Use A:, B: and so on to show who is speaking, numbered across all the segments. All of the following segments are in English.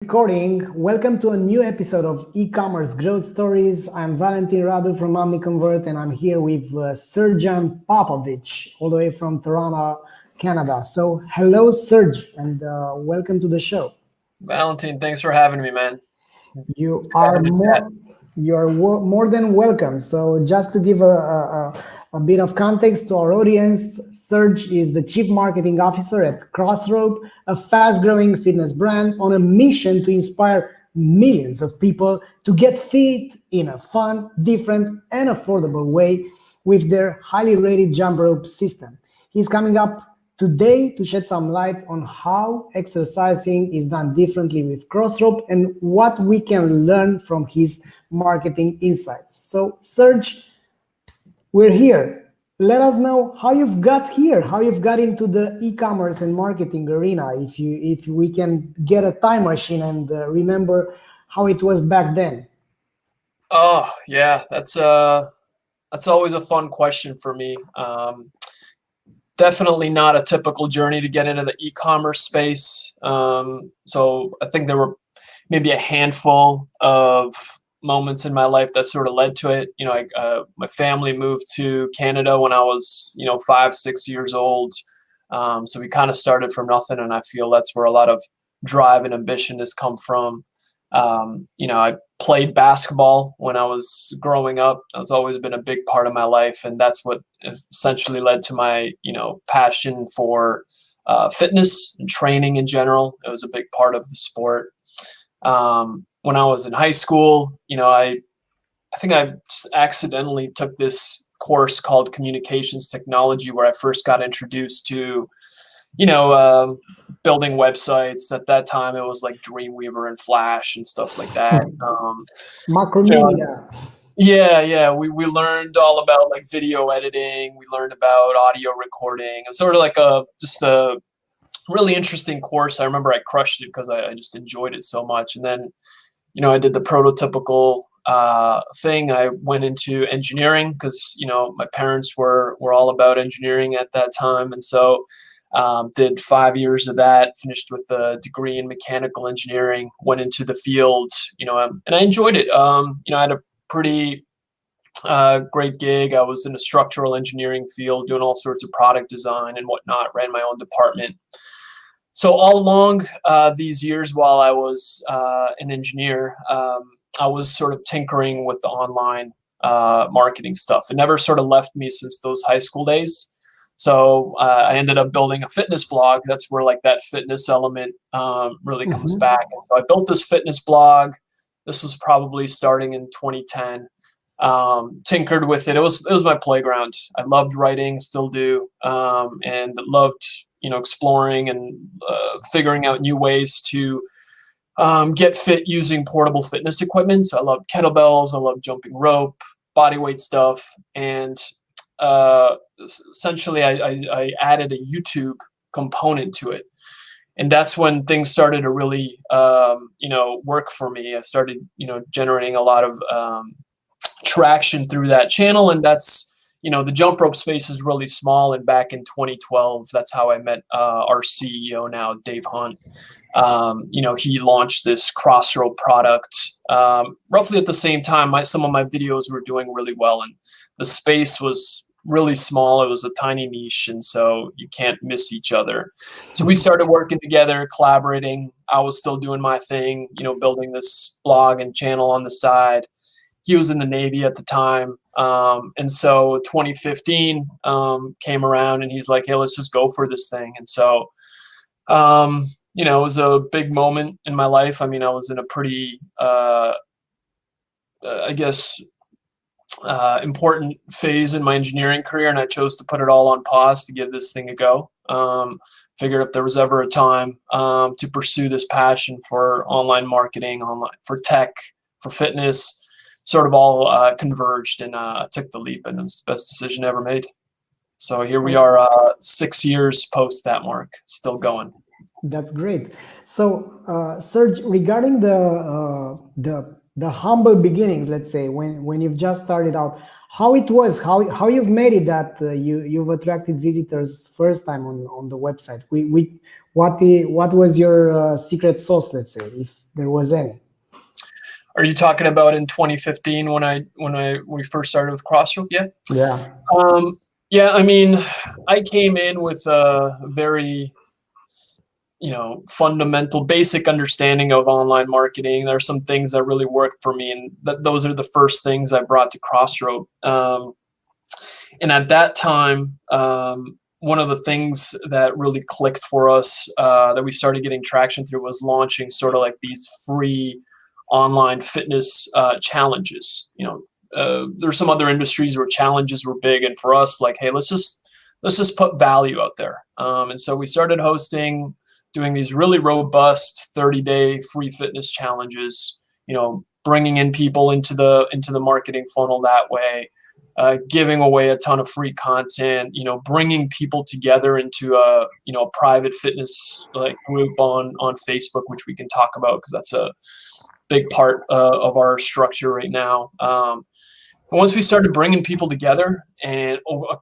A: Recording. Welcome to a new episode of Ecommerce Growth Stories. I'm Valentin Radu from OmniConvert, and I'm here with Srdjan Popovic, all the way from Toronto, Canada. So, hello, Serge, and welcome to the show.
B: Valentin, thanks for having me, man.
A: You are more than welcome. So, just to give a bit of context to our audience, Serge is the Chief Marketing Officer at Crossrope, a fast-growing fitness brand on a mission to inspire millions of people to get fit in a fun, different, and affordable way with their highly rated jump rope system. He's coming up today to shed some light on how exercising is done differently with Crossrope and what we can learn from his marketing insights. So, Serge, we're here. Let us know how you've got here, how you've got into the e-commerce and marketing arena. If we can get a time machine and remember how it was back then.
B: Oh yeah, that's always a fun question for me. Definitely not a typical journey to get into the e-commerce space. So I think there were maybe a handful of moments in my life that sort of led to it. My family moved to Canada when I was 5-6 years old, so we kind of started from nothing, and I feel that's where a lot of drive and ambition has come from. I played basketball when I was growing up. That's always been a big part of my life, and that's what essentially led to my passion for fitness and training in general. It was a big part of the sport. When I was in high school, I think I just accidentally took this course called communications technology, where I first got introduced to, building websites. At that time, it was like Dreamweaver and Flash and stuff like that.
A: Macromedia.
B: Yeah. We learned all about like video editing. We learned about audio recording. It's sort of like just a really interesting course. I remember I crushed it because I just enjoyed it so much. And then, I did the prototypical thing. I went into engineering because, my parents were all about engineering at that time. And so did 5 years of that, finished with a degree in mechanical engineering, went into the field, and I enjoyed it. I had a pretty great gig. I was in a structural engineering field doing all sorts of product design and whatnot, ran my own department. So all along these years while I was an engineer, I was sort of tinkering with the online marketing stuff. It never sort of left me since those high school days. So I ended up building a fitness blog. That's where like that fitness element really comes back. And so I built this fitness blog. This was probably starting in 2010. Tinkered with it. It was my playground. I loved writing, still do, and loved exploring and figuring out new ways to get fit using portable fitness equipment. So I loved kettlebells, I loved jumping rope, body weight stuff, and essentially I added a YouTube component to it. And that's when things started to really work for me. I started generating a lot of traction through that channel, and that's the jump rope space is really small. And back in 2012, that's how I met our CEO now, Dave Hunt. He launched this Crossrope product roughly at the same time. Some of my videos were doing really well, and the space was really small. It was a tiny niche, and so you can't miss each other. So we started working together, collaborating. I was still doing my thing, building this blog and channel on the side. He was in the Navy at the time. And so 2015 came around, and he's like, hey, let's just go for this thing. And so, it was a big moment in my life. I mean, I was in a pretty, important phase in my engineering career, and I chose to put it all on pause to give this thing a go. Figured if there was ever a time to pursue this passion for online marketing, for tech, for fitness, sort of all converged, and took the leap, and it was the best decision ever made. So here we are 6 years post that mark, still going.
A: That's great. So Serge, regarding the humble beginnings, let's say, when you've just started out, how it was, how you've made it that you've attracted visitors first time on the website. What was your secret sauce, let's say, there was any.
B: Are you talking about in 2015 when we first started with Crossrope? Yeah.
A: Yeah.
B: Yeah. I mean, I came in with a very, fundamental, basic understanding of online marketing. There are some things that really worked for me, and those are the first things I brought to Crossrope. And at that time, one of the things that really clicked for us, that we started getting traction through, was launching sort of like these free online fitness challenges. There's some other industries where challenges were big, and for us, like, hey, let's just put value out there. And so we started doing these really robust 30-day free fitness challenges. Bringing in people into the marketing funnel that way. Giving away a ton of free content, bringing people together into a private fitness group on Facebook, which we can talk about because that's a big part of our structure right now. But once we started bringing people together and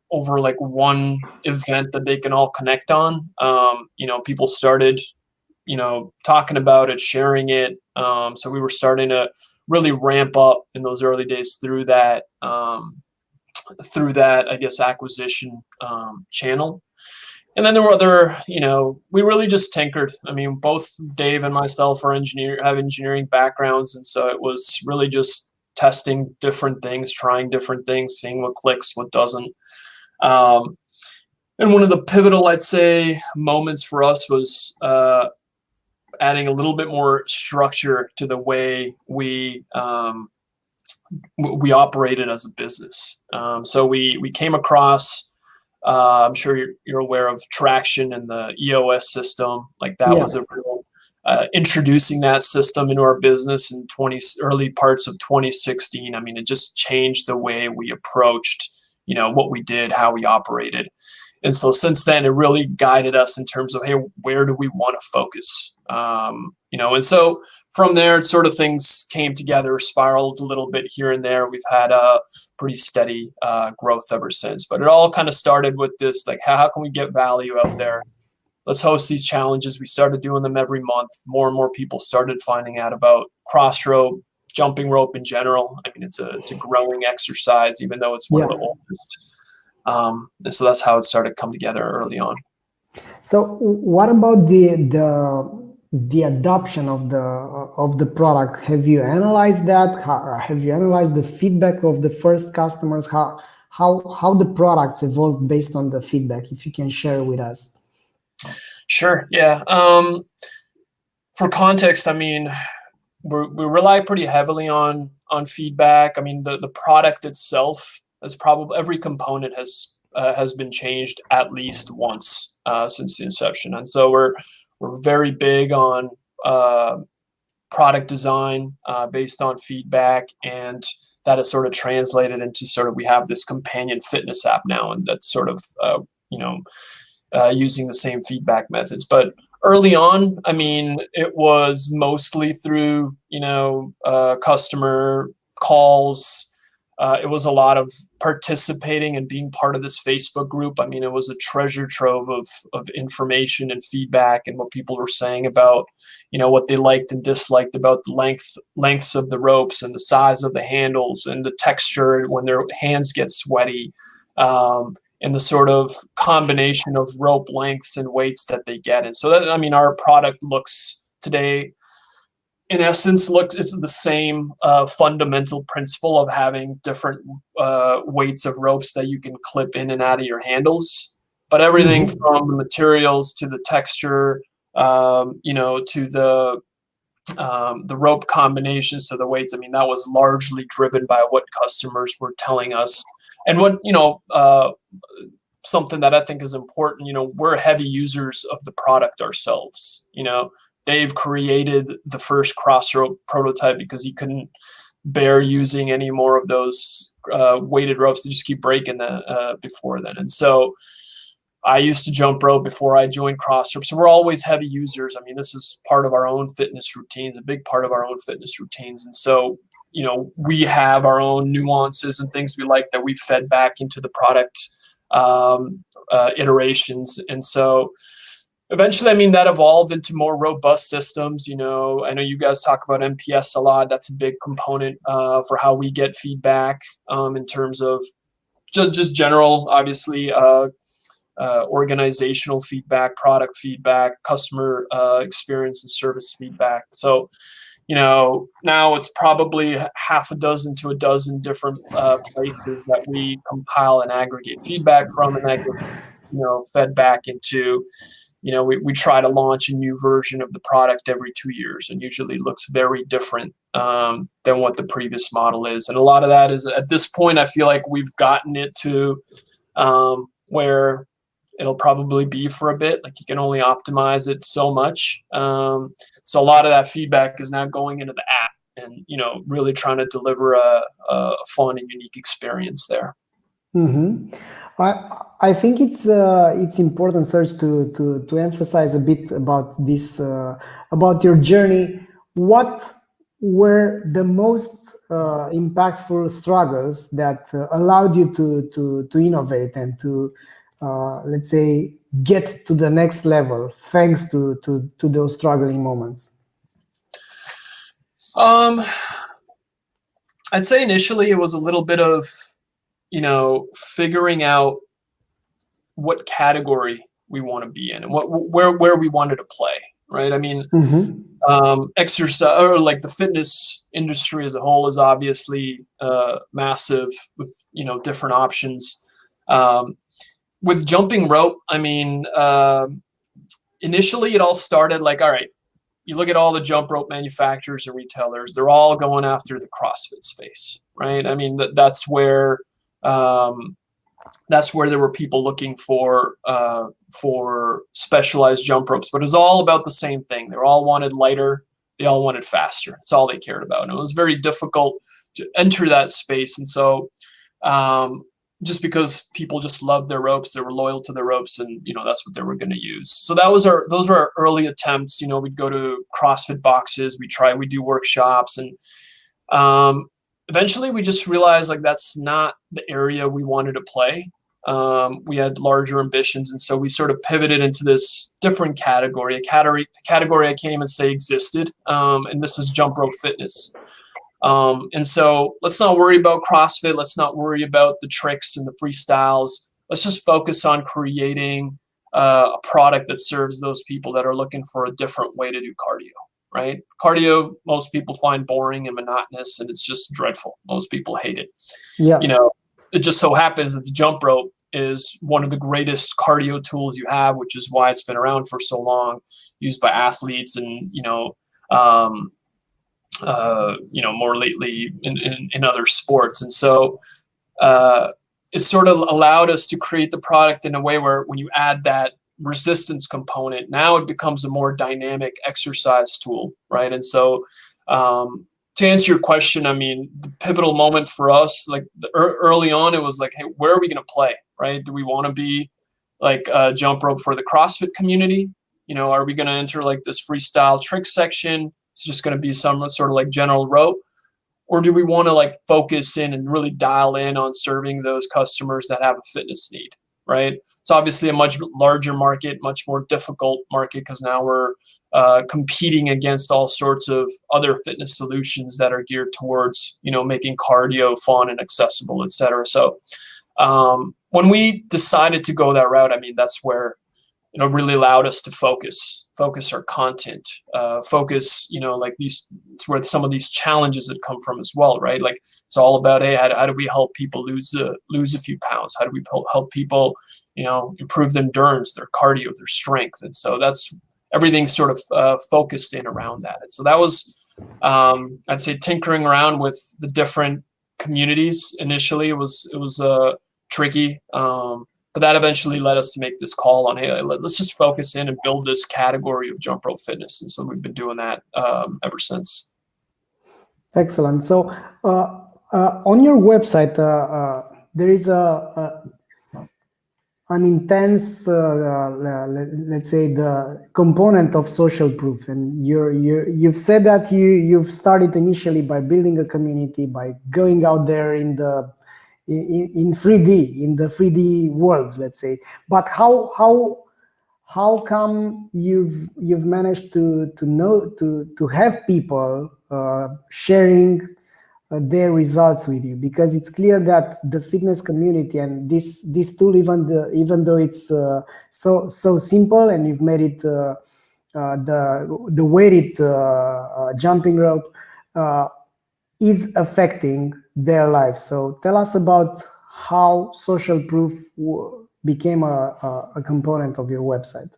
B: over like one event that they can all connect on, people started, talking about it, sharing it. So we were starting to really ramp up in those early days through that, I guess, acquisition channel. And then there were other, we really just tinkered. I mean, both Dave and myself have engineering backgrounds. And so it was really just testing different things, trying different things, seeing what clicks, what doesn't. And one of the pivotal, I'd say, moments for us was adding a little bit more structure to the way we operated as a business. So we came across, I'm sure you're aware of Traction and the EOS system. Like that was a real introducing that system into our business in early parts of 2016. I mean, it just changed the way we approached, what we did, how we operated. And so since then, it really guided us in terms of, hey, where do we want to focus? And so from there, sort of things came together, spiraled a little bit here and there. We've had a pretty steady growth ever since. But it all kind of started with this, like, how can we get value out there? Let's host these challenges. We started doing them every month. More and more people started finding out about Crossrope, jumping rope in general. I mean, it's a growing exercise, even though it's one of the oldest. And so that's how it started to come together early on.
A: So what about the adoption of the product? Have you analyzed that? Have you analyzed the feedback of the first customers? How the products evolved based on the feedback? If you can share with us.
B: Sure. Yeah. For context, I mean, we rely pretty heavily on feedback. I mean, the product itself is probably, every component has been changed at least once since the inception, and so we're very big on product design based on feedback, and that is sort of translated into sort of, we have this companion fitness app now, and that's sort of using the same feedback methods. But early on, I mean, it was mostly through customer calls. It was a lot of participating and being part of this Facebook group. I mean, it was a treasure trove of information and feedback, and what people were saying about, what they liked and disliked about the lengths of the ropes and the size of the handles and the texture when their hands get sweaty, and the sort of combination of rope lengths and weights that they get. And so that, I mean, our product looks today, in essence, it's the same fundamental principle of having different weights of ropes that you can clip in and out of your handles. But everything from the materials to the texture, to the rope combinations to the weights, I mean, that was largely driven by what customers were telling us. And what, something that I think is important, we're heavy users of the product ourselves. Dave created the first Crossrope prototype because he couldn't bear using any more of those weighted ropes. They just keep breaking before then. And so I used to jump rope before I joined Crossrope. So we're always heavy users. I mean, this is part of our own fitness routines, a big part of our own fitness routines. And so, we have our own nuances and things we like that we fed back into the product iterations. And so eventually, I mean, that evolved into more robust systems. I know you guys talk about NPS a lot. That's a big component for how we get feedback in terms of just general, obviously, organizational feedback, product feedback, customer experience and service feedback. So, now it's probably half a dozen to a dozen different places that we compile and aggregate feedback from, and that gets, fed back into, we try to launch a new version of the product every 2 years, and usually looks very different than what the previous model is. And a lot of that is, at this point, I feel like we've gotten it to where it'll probably be for a bit. Like, you can only optimize it so much. So a lot of that feedback is now going into the app, and really trying to deliver a fun and unique experience there.
A: Mm-hmm. I think it's important, Serge, to emphasize a bit about this, about your journey. What were the most impactful struggles that allowed you to innovate and to let's say get to the next level, thanks to those struggling moments?
B: I'd say initially it was a little bit of figuring out what category we want to be in and where we wanted to play, right? I mean, exercise, or like the fitness industry as a whole, is obviously massive with different options. With jumping rope, I mean, initially it all started like, all right, you look at all the jump rope manufacturers and retailers, they're all going after the CrossFit space, right? I mean, that's where there were people looking for specialized jump ropes, but it was all about the same thing. They all wanted lighter, they all wanted faster. That's all they cared about. And it was very difficult to enter that space. And so just because people just loved their ropes, they were loyal to their ropes, and that's what they were going to use. So those were our early attempts. We'd go to CrossFit boxes, we do workshops, and eventually we just realized like that's not the area we wanted to play. We had larger ambitions, and so we sort of pivoted into this different category, a category I can't even say existed, and this is jump rope fitness. And so let's not worry about CrossFit. Let's not worry about the tricks and the freestyles. Let's just focus on creating a product that serves those people that are looking for a different way to do cardio, right? Cardio, most people find boring and monotonous, and it's just dreadful. Most people hate it.
A: Yeah.
B: It just so happens that the jump rope is one of the greatest cardio tools you have, which is why it's been around for so long, used by athletes and, more lately in other sports. And so it sort of allowed us to create the product in a way where when you add that resistance component, now it becomes a more dynamic exercise tool, right? And so to answer your question, I mean, the pivotal moment for us, like early on, it was like, hey, where are we going to play, right? Do we want to be like a jump rope for the CrossFit community? Are we going to enter like this freestyle trick section? It's just going to be some sort of like general rope, or do we want to like focus in and really dial in on serving those customers that have a fitness need, right? It's obviously a much larger market, much more difficult market, because now we're competing against all sorts of other fitness solutions that are geared towards, making cardio fun and accessible, et cetera. So when we decided to go that route, I mean, that's where really allowed us to focus our content, like it's where some of these challenges have come from as well, right? Like it's all about, hey, how do we help people lose a few pounds? How do we help people, improve their endurance, their cardio, their strength? And so that's everything sort of focused in around that. And so that was, I'd say, tinkering around with the different communities. Initially, it was tricky. But that eventually led us to make this call on, hey, let's just focus in and build this category of jump rope fitness. And so we've been doing that ever since.
A: Excellent. So on your website, there is an intense, let's say, the component of social proof. And you've said that you've started initially by building a community, by going out there in the 3D, in the 3D world, let's say. But how how come you've managed to have people sharing their results with you? Because it's clear that the fitness community and this tool, even though it's so simple, and you've made it the weighted jumping rope is affecting their life. So tell us about how social proof became a component of your website.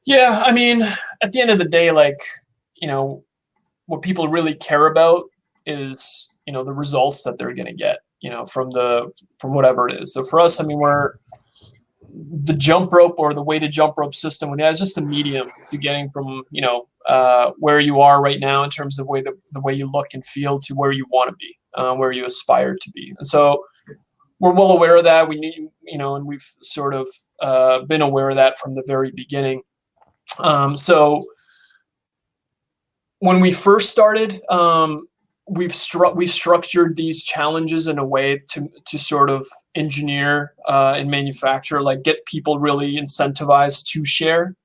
B: Yeah, I mean, at the end of the day, like, what people really care about is, the results that they're going to get, from whatever it is. So for us, I mean, we're the jump rope or the weighted jump rope system. It's just the medium to getting from, where you are right now in terms of the way you look and feel to where you want to be, where you aspire to be. And so we're well aware of that. We need, and we've sort of been aware of that from the very beginning. So when we first started, we structured these challenges in a way to sort of engineer and manufacture, like get people really incentivized to share.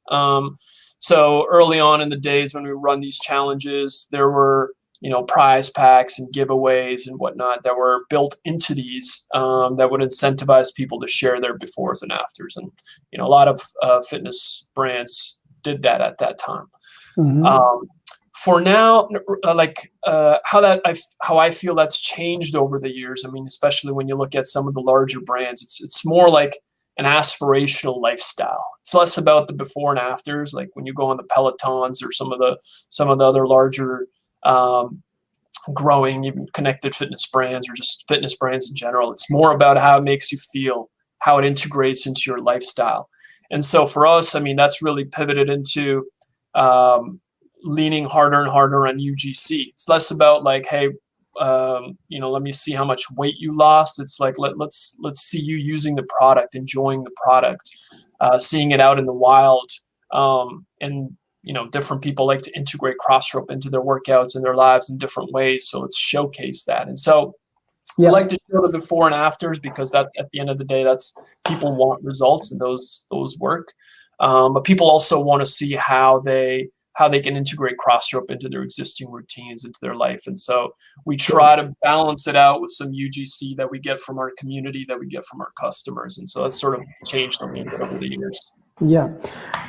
B: So early on in the days when we run these challenges, there were, prize packs and giveaways and whatnot that were built into these that would incentivize people to share their befores and afters. And, a lot of fitness brands did that at that time. Mm-hmm. For now, how I feel that's changed over the years. I mean, especially when you look at some of the larger brands, it's more like an aspirational lifestyle. It's less about the before and afters, like when you go on the Pelotons or some of the other larger growing, even connected fitness brands or just fitness brands in general. It's more about how it makes you feel, how it integrates into your lifestyle. And so for us, I mean, that's really pivoted into leaning harder and harder on UGC. It's less about like, hey, let me see how much weight you lost. It's like, let's see you using the product, enjoying the product, seeing it out in the wild. And, different people like to integrate Crossrope into their workouts and their lives in different ways. So let's showcase that. And so we like to show the before and afters because that at the end of the day, that's people want results and those work. But people also want to see how they can integrate Crossrope into their existing routines, into their life. And so we try to balance it out with some UGC that we get from our community, that we get from our customers. And so that's sort of changed a little bit over the years.
A: Yeah.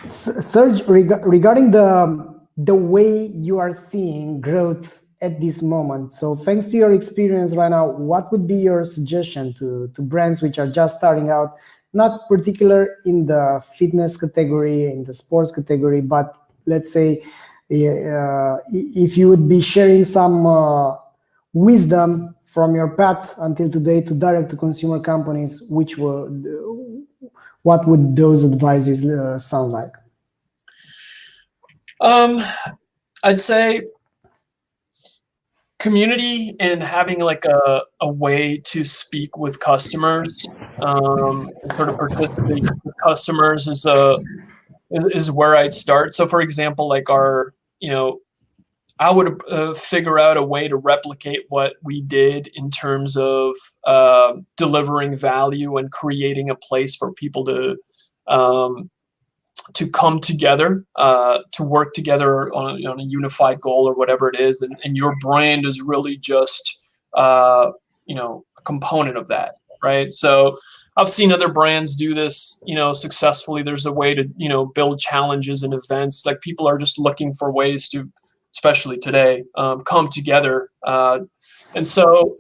A: Serge, regarding the way you are seeing growth at this moment, so thanks to your experience right now, what would be your suggestion to brands which are just starting out, not particular in the fitness category, in the sports category, but let's say if you would be sharing some wisdom from your path until today to direct to consumer companies, what would those advices sound like?
B: I'd say community and having like a way to speak with customers, sort of participate with customers is where I'd start. So for example, like I would figure out a way to replicate what we did in terms of delivering value and creating a place for people to come together, to work together on a unified goal or whatever it is. And your brand is really just, a component of that, right? So I've seen other brands do this, successfully. There's a way to, build challenges and events. Like people are just looking for ways to, especially today, come together. And so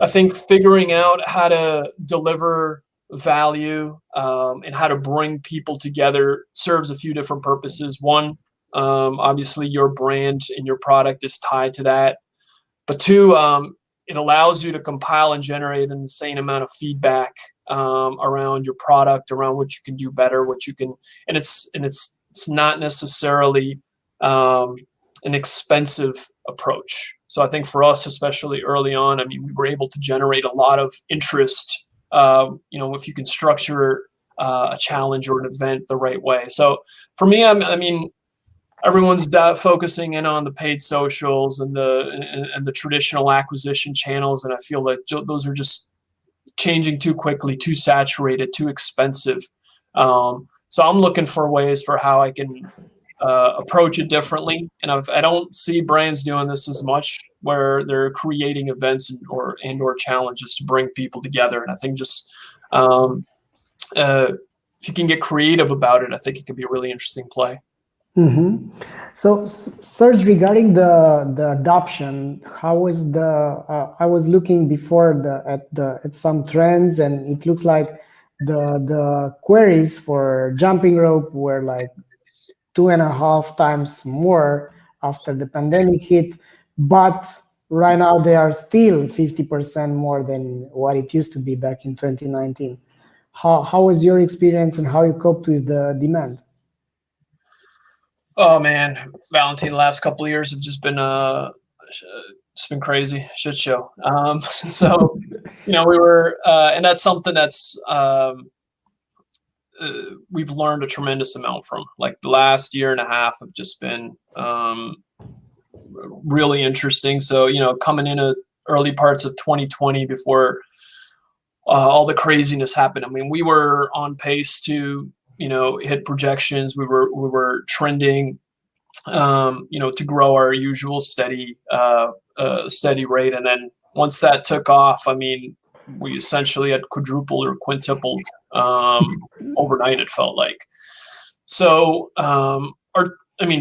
B: I think figuring out how to deliver value and how to bring people together serves a few different purposes. One, obviously your brand and your product is tied to that. But two, it allows you to compile and generate an insane amount of feedback around your product, around what you can do better, what you can, and it's not necessarily an expensive approach. So I think for us, especially early on, I mean, we were able to generate a lot of interest, if you can structure a challenge or an event the right way. So for me, I mean, everyone's focusing in on the paid socials and the traditional acquisition channels. And I feel like those are just changing too quickly, too saturated, too expensive. So I'm looking for ways for how I can approach it differently. And I don't see brands doing this as much, where they're creating events or challenges to bring people together. And I think just if you can get creative about it, I think it could be a really interesting play.
A: Mm-hmm. So, Serge, regarding the adoption, how is I was looking before at some trends, and it looks like the queries for jumping rope were like 2.5 times more after the pandemic hit, but right now they are still 50% more than what it used to be back in 2019. How was your experience, and how you coped with the demand?
B: Oh man, Valentine, the last couple of years have just been crazy, shit show. So we were, and that's something that's we've learned a tremendous amount from. Like the last year and a half have just been really interesting. So coming in early parts of 2020, before all the craziness happened, I mean, we were on pace to hit projections. We were trending, to grow our usual steady rate. And then once that took off, I mean, we essentially had quadrupled or quintupled overnight, it felt like. So,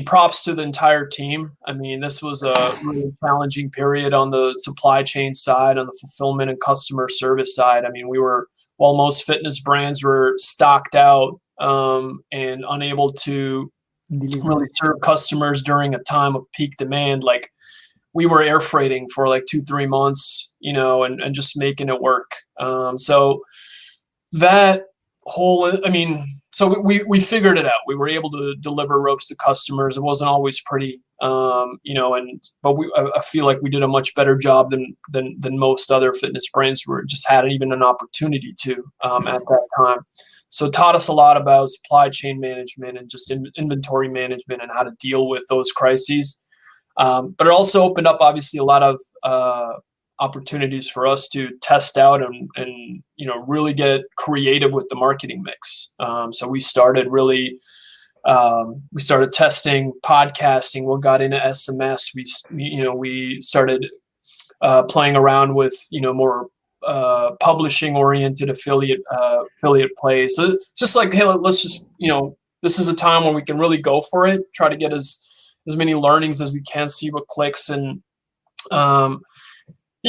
B: props to the entire team. I mean, this was a really challenging period on the supply chain side, on the fulfillment and customer service side. I mean, while most fitness brands were stocked out and unable to really serve customers during a time of peak demand, like we were air freighting for like 2-3 months, and just making it work. So that whole, so we figured it out. We were able to deliver ropes to customers. It wasn't always pretty, but I feel like we did a much better job than most other fitness brands who just hadn't even an opportunity to at that time. So it taught us a lot about supply chain management and just inventory management and how to deal with those crises. But it also opened up, obviously, a lot of opportunities for us to test out and really get creative with the marketing mix. So we started testing podcasting. We got into SMS. We started playing around with more publishing oriented affiliate plays. So it's just like, hey, let's just this is a time when we can really go for it. Try to get as many learnings as we can, see what clicks. And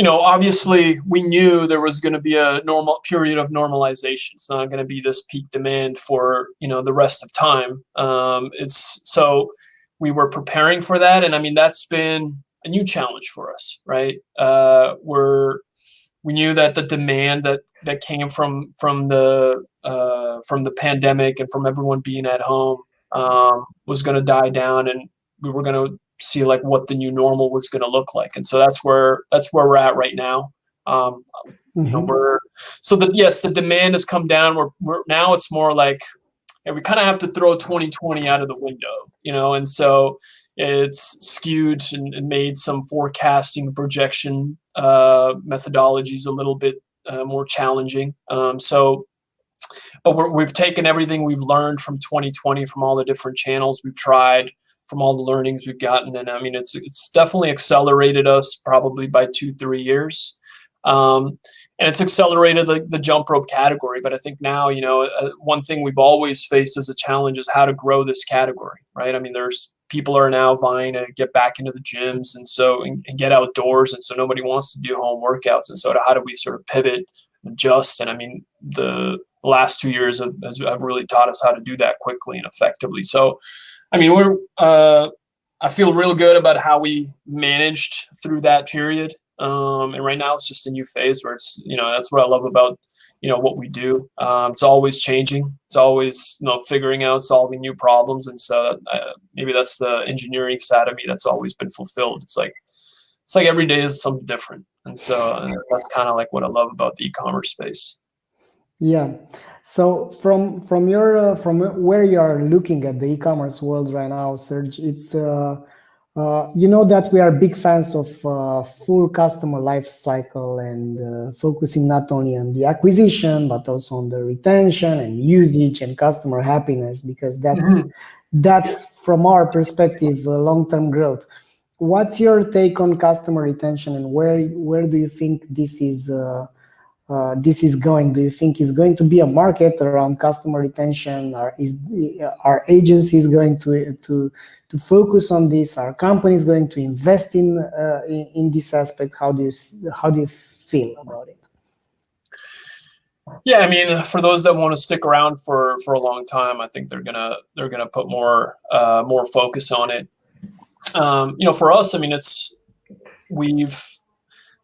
B: obviously we knew there was going to be a normal period of normalization. It's not going to be this peak demand for the rest of time. So we were preparing for that, and I mean, that's been a new challenge for us, right? We knew that the demand that came from the pandemic and from everyone being at home was going to die down, and we were going to see like what the new normal was going to look like. And so that's where we're at right now. The demand has come down. We're now, it's more like, we kind of have to throw 2020 out of the window, and so it's skewed and made some forecasting projection methodologies a little bit more challenging. But we've taken everything we've learned from 2020, from all the different channels we've tried, from all the learnings we've gotten. And I mean, it's definitely accelerated us probably by 2-3 years. And it's accelerated the jump rope category. But I think now, one thing we've always faced as a challenge is how to grow this category, right? I mean, people are now vying to get back into the gyms and get outdoors. And so nobody wants to do home workouts. And so how do we sort of pivot, adjust? And I mean, the last 2 years have really taught us how to do that quickly and effectively. So, I mean, I feel real good about how we managed through that period. And right now it's just a new phase where it's, that's what I love about, what we do. It's always changing. It's always, figuring out, solving new problems. And so maybe that's the engineering side of me that's always been fulfilled. It's like every day is something different. And so that's kind of like what I love about the e-commerce space.
A: Yeah. So from where you are looking at the e-commerce world right now, Serge, it's You know that we are big fans of full customer life cycle and focusing not only on the acquisition but also on the retention and usage and customer happiness, because that's from our perspective long-term growth. What's your take on customer retention, and where do you think this is going? Do you think it's going to be a market around customer retention, or are agencies going to focus on this? Are companies going to invest in this aspect? How do you feel about it?
B: Yeah, I mean, for those that want to stick around for a long time, I think they're gonna put more focus on it. For us, I mean,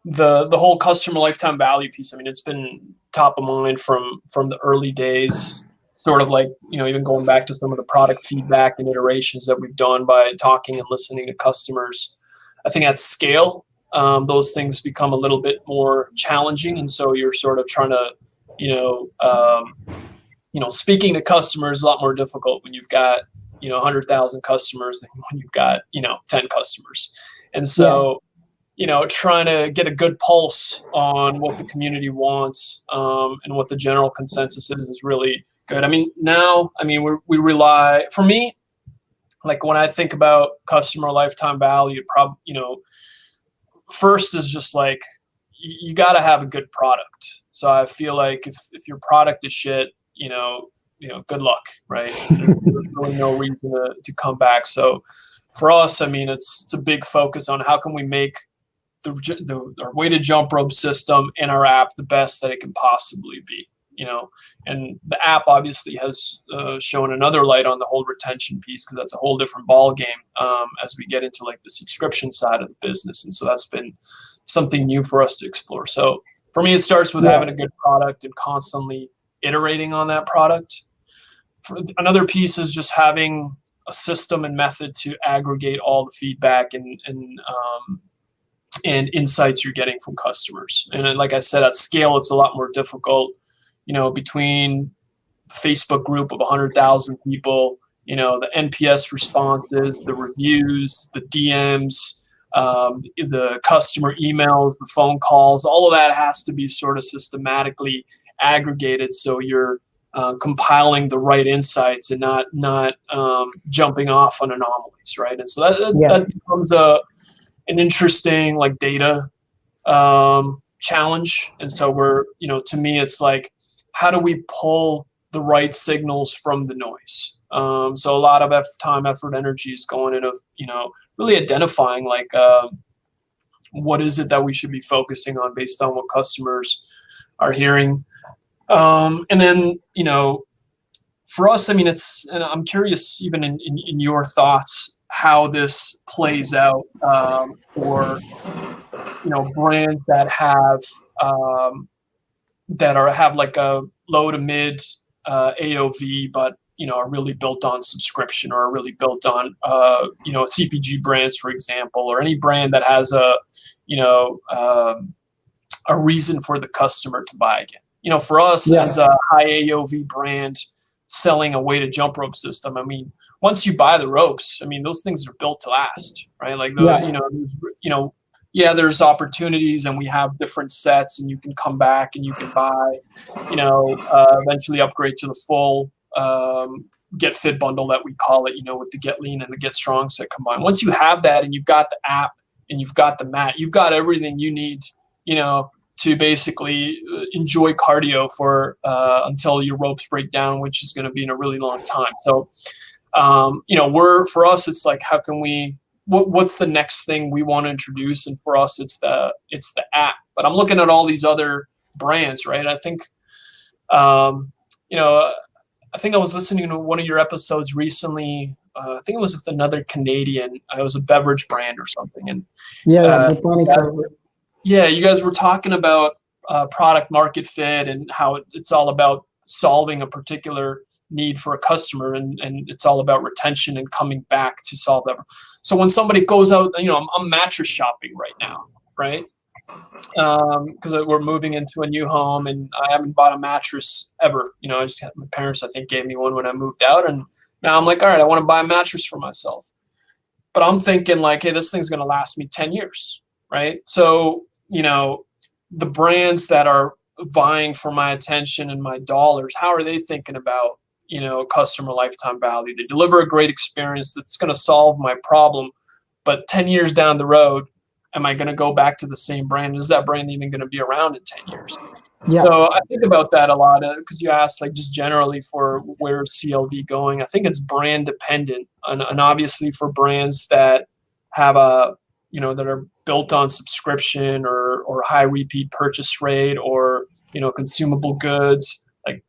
B: the whole customer lifetime value piece. I mean, it's been top of mind from the early days, sort of like, even going back to some of the product feedback and iterations that we've done by talking and listening to customers. I think at scale, those things become a little bit more challenging, and so you're sort of trying to, speaking to customers is a lot more difficult when you've got 100,000 customers than when you've got 10 customers, and so. Trying to get a good pulse on what the community wants and what the general consensus is really good. I mean, we rely, for me, like when I think about customer lifetime value, first is just like, you got to have a good product. So I feel like if your product is shit, good luck, right? There's really no reason to come back. So for us, I mean, it's a big focus on how can we make our weighted jump rope system in our app the best that it can possibly be, and the app obviously has shown another light on the whole retention piece, because that's a whole different ball game as we get into like the subscription side of the business, and so that's been something new for us to explore. So for me, it starts with having a good product and constantly iterating on that product. Another piece is just having a system and method to aggregate all the feedback and insights you're getting from customers. And like I said, at scale, it's a lot more difficult, between the Facebook group of 100,000 people, the NPS responses, the reviews, the DMs, the customer emails, the phone calls, all of that has to be sort of systematically aggregated. So you're compiling the right insights and not jumping off on anomalies, right? And so that becomes an interesting like data challenge. And so we're, to me, it's like, how do we pull the right signals from the noise? So a lot of time, effort, energy is going into, really identifying like, what is it that we should be focusing on based on what customers are hearing. And then, for us, I mean, and I'm curious even in your thoughts, how this plays out for brands that have like a low to mid AOV, but are really built on subscription, or are really built on CPG brands, for example, or any brand that has a reason for the customer to buy again. For us as a high AOV brand selling a weighted jump rope system, I mean, once you buy the ropes, I mean, those things are built to last, right? Like, there's opportunities, and we have different sets, and you can come back and you can buy, eventually upgrade to the full Get Fit bundle that we call it, with the Get Lean and the Get Strong set combined. Once you have that, and you've got the app and you've got the mat, you've got everything you need, to basically enjoy cardio for until your ropes break down, which is going to be in a really long time. So, for us, it's like, how can we? What's the next thing we want to introduce? And for us, it's the app. But I'm looking at all these other brands, right? I think, I think I was listening to one of your episodes recently. I think it was with another Canadian. It was a beverage brand or something, and you guys were talking about product market fit and how it's all about solving a particular need for a customer, and it's all about retention and coming back to solve that. So when somebody goes out, I'm mattress shopping right now, right? Because we're moving into a new home, and I haven't bought a mattress ever. I just my parents, I think, gave me one when I moved out, and now I'm like, all right, I want to buy a mattress for myself. but I'm thinking like, hey, this thing's going to last me 10 years, right? So, the brands that are vying for my attention and my dollars, how are they thinking about, customer lifetime value? They deliver a great experience that's going to solve my problem, but 10 years down the road, am I going to go back to the same brand? Is that brand even going to be around in 10 years?
A: Yeah.
B: So I think about that a lot because you asked like just generally for where CLV going. I think it's brand dependent, and obviously for brands that have that are built on subscription or high repeat purchase rate or consumable goods, like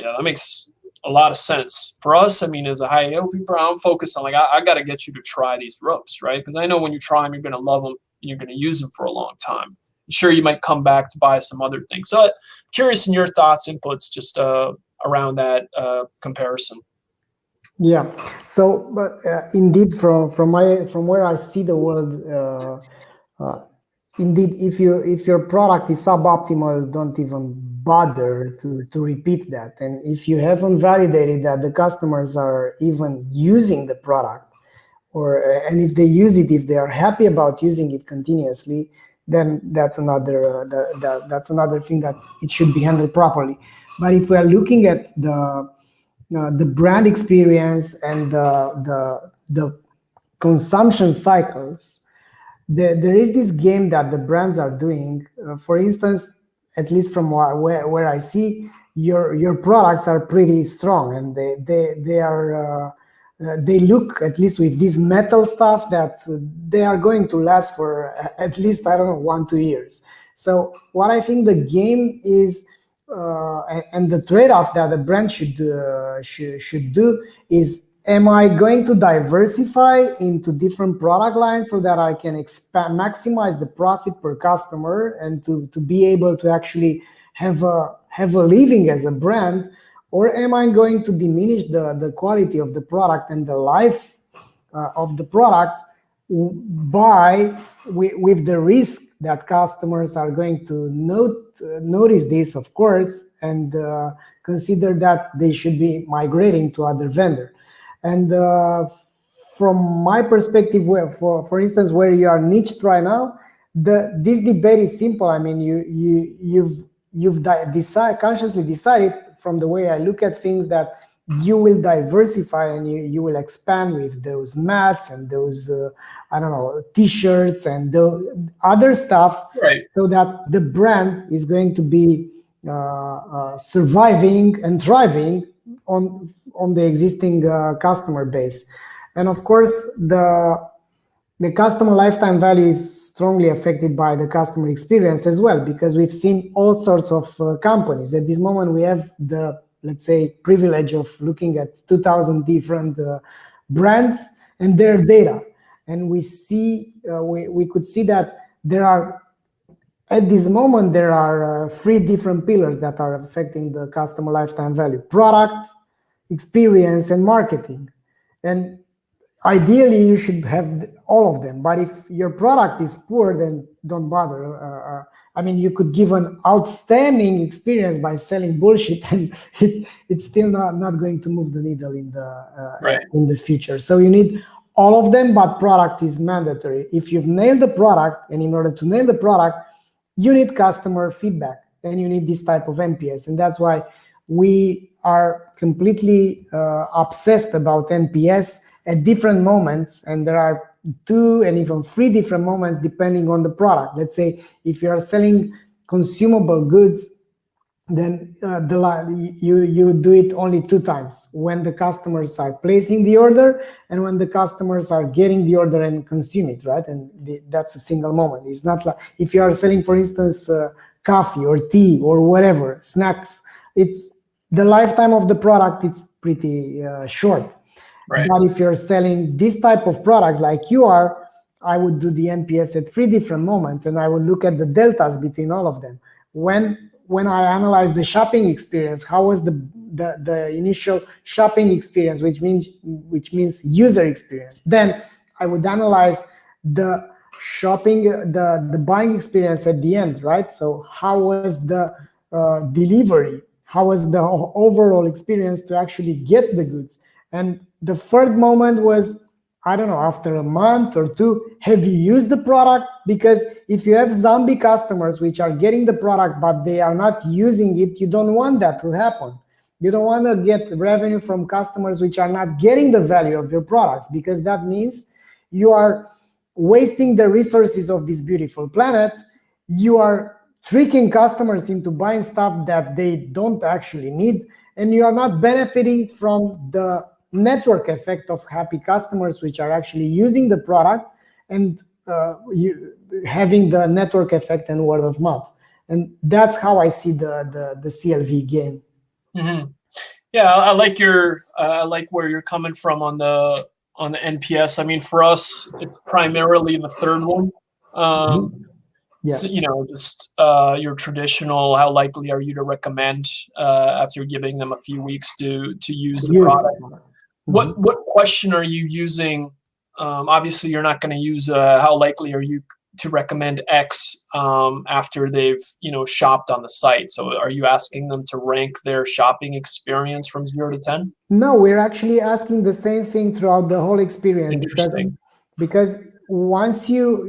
B: that makes a lot of sense. For us, I mean, as a high AOV brand, I'm focused on like I got to get you to try these ropes, right? Because I know when you try them, you're going to love them and you're going to use them for a long time. Sure, you might come back to buy some other things. So curious in your thoughts, inputs, just around that comparison.
A: Yeah. So, but indeed, from where I see the world, indeed, if your product is suboptimal, don't even bother to repeat that. And if you haven't validated that the customers are even using the product, and if they use it, if they are happy about using it continuously, then that's another thing that it should be handled properly. But if we are looking at the brand experience and the consumption cycles, there is this game that the brands are doing. For instance, at least from where I see, your products are pretty strong, and they are. They look, at least with this metal stuff, that they are going to last for at least, I don't know, 1-2 years. So what I think the game is, and the trade-off that a brand should do is, am I going to diversify into different product lines so that I can maximize the profit per customer and to be able to actually have a living as a brand? Or am I going to diminish the quality of the product and the life of the product with the risk that customers are going to notice this, of course, and consider that they should be migrating to other vendor? And from my perspective, for instance, where you are niched right now, this debate is simple. I mean, you've consciously decided, from the way I look at things, that you will diversify and you will expand with those mats and those I don't know, t-shirts and the other stuff,
B: right,
A: so that the brand is going to be surviving and thriving on the existing customer base. And of course, the customer lifetime value is strongly affected by the customer experience as well, because we've seen all sorts of companies. At this moment, we have the, let's say, privilege of looking at 2,000 different brands and their data. And we see, we could see that at this moment, there are 3 different pillars that are affecting the customer lifetime value: product, experience, and marketing. And ideally, you should have all of them. But if your product is poor, then don't bother. I mean, you could give an outstanding experience by selling bullshit, and it's still not going to move the needle in the future. So you need all of them, but product is mandatory. If you've nailed the product, and in order to nail the product, you need customer feedback, and you need this type of NPS. And that's why we are completely obsessed about NPS at different moments, and there are 2 and even 3 different moments depending on the product. Let's say if you are selling consumable goods, then you do it only 2 times: when the customers are placing the order and when the customers are getting the order and consume it, right? And that's a single moment. It's not like if you are selling, for instance, coffee or tea or whatever, snacks, it's the lifetime of the product, it's pretty short.
B: right.
A: But if you're selling this type of products like you are, I would do the NPS at 3 different moments, and I would look at the deltas between all of them. When I analyze the shopping experience, how was the initial shopping experience, which means user experience. Then I would analyze the buying experience at the end, right? So how was the delivery? How was the overall experience to actually get the goods? And the third moment was, I don't know, after a month or two, have you used the product? Because if you have zombie customers which are getting the product, but they are not using it, you don't want that to happen. You don't want to get revenue from customers which are not getting the value of your products, because that means you are wasting the resources of this beautiful planet. You are tricking customers into buying stuff that they don't actually need, and you are not benefiting from the network effect of happy customers which are actually using the product, and you having the network effect and word of mouth. And that's how I see the CLV game.
B: Mm-hmm. Yeah, I like I like where you're coming from on the NPS. I mean, for us, it's primarily the third one.
A: Yeah.
B: So, just your traditional, how likely are you to recommend after giving them a few weeks to use the product? What question are you using? Obviously, you're not going to use how likely are you to recommend X after they've shopped on the site. So are you asking them to rank their shopping experience from 0 to 10?
A: No, we're actually asking the same thing throughout the whole experience.
B: Interesting.
A: Because once you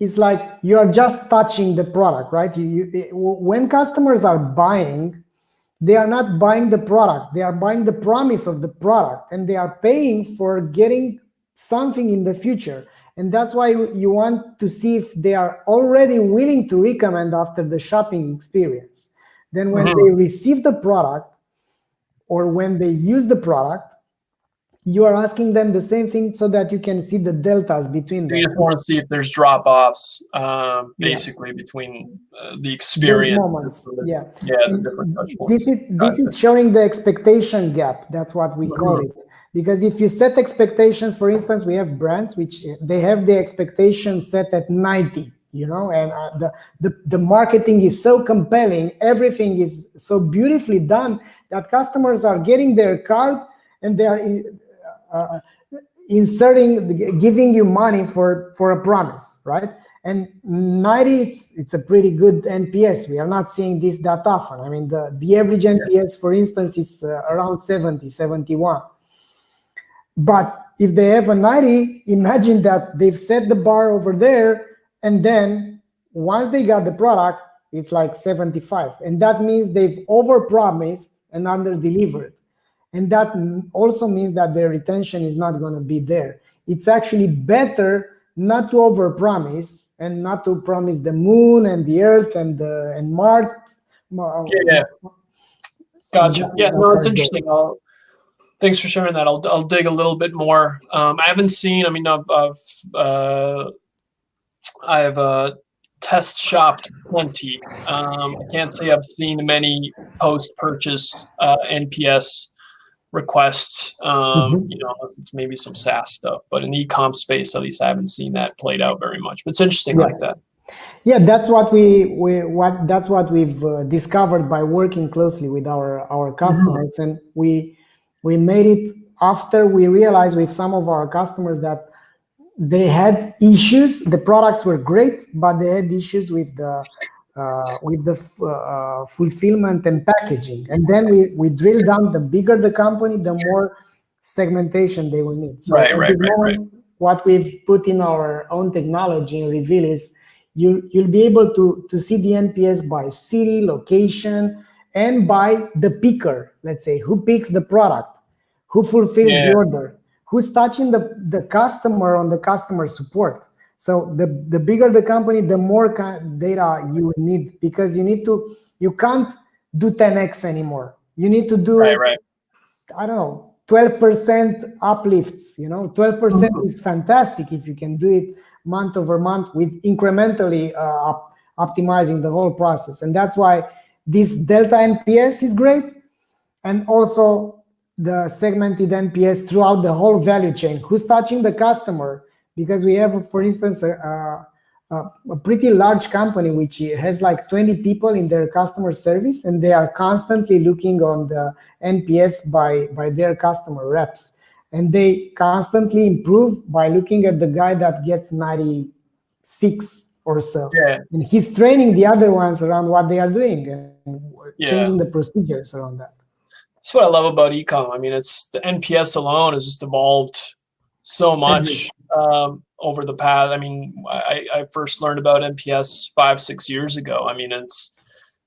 A: it's like you're just touching the product, right? When customers are buying, they are not buying the product, they are buying the promise of the product, and they are paying for getting something in the future. And that's why you want to see if they are already willing to recommend after the shopping experience. Then when they receive the product or when they use the product, you are asking them the same thing so that you can see the deltas between them.
B: You just want to see if there's drop-offs, basically, between the experience.
A: Moments.
B: The different touch points.
A: This is showing the expectation gap. That's what we call it. Because if you set expectations, for instance, we have brands which they have the expectation set at 90, and the marketing is so compelling, everything is so beautifully done that customers are getting their card and they are giving you money for a promise, right? And 90, it's a pretty good NPS. We are not seeing this that often. I mean, the average NPS, for instance, is around 70, 71. But if they have a 90, imagine that they've set the bar over there, and then once they got the product, it's like 75. And that means they've overpromised and under-delivered. And that also means that their retention is not going to be there. It's actually better not to overpromise and not to promise the moon and the earth and Mars.
B: Gotcha. Yeah, no, it's interesting. Thanks for sharing that. I'll dig a little bit more. I haven't seen. I mean, I've test shopped plenty. I can't say I've seen many post-purchase NPS requests. Unless it's maybe some SaaS stuff. But in the e-com space, at least, I haven't seen that played out very much. But it's interesting like that.
A: Yeah, that's what we've discovered by working closely with our customers, and we made it after we realized with some of our customers that they had issues. The products were great, but they had issues with the fulfillment and packaging. And then we drill down. The bigger the company, the more segmentation they will need. So right. What we've put in our own technology in Reveal is you'll be able to see the NPS by city, location, and by the picker. Let's say who picks the product, who fulfills the order, who's touching the customer on the customer support. So the bigger the company, the more data you need, because you can't do 10x anymore. You need to do I don't know, 12% uplifts. 12% is fantastic if you can do it month over month with incrementally optimizing the whole process. And that's why this Delta NPS is great, and also the segmented NPS throughout the whole value chain. Who's touching the customer? Because we have, for instance, a pretty large company which has like 20 people in their customer service, and they are constantly looking on the NPS by their customer reps. And they constantly improve by looking at the guy that gets 96 or so. Yeah. And he's training the other ones around what they are doing and changing the procedures around that.
B: That's what I love about ecom. I mean, it's the NPS alone has just evolved so much over the past. I mean, I first learned about NPS 5-6 years ago. I mean, it's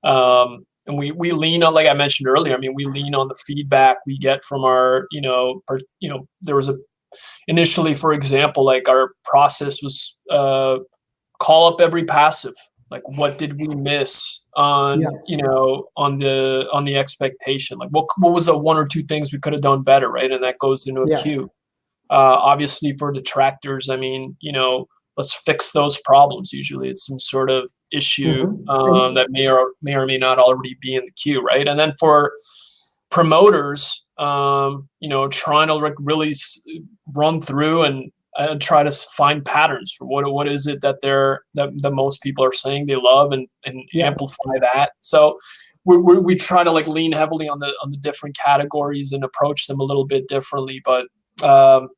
B: and we lean on, like I mentioned earlier. I mean, we lean on the feedback we get from our, there was initially, for example, like our process was call up every passive. Like, what did we miss on, on the expectation? Like, what was the one or two things we could have done better, right? And that goes into a queue. Obviously, for detractors, I mean, let's fix those problems. Usually, it's some sort of issue that may or may not already be in the queue, right? And then for promoters, trying to really run through and try to find patterns for what is it that that most people are saying they love, and amplify that. So we try to like lean heavily on the different categories and approach them a little bit differently. But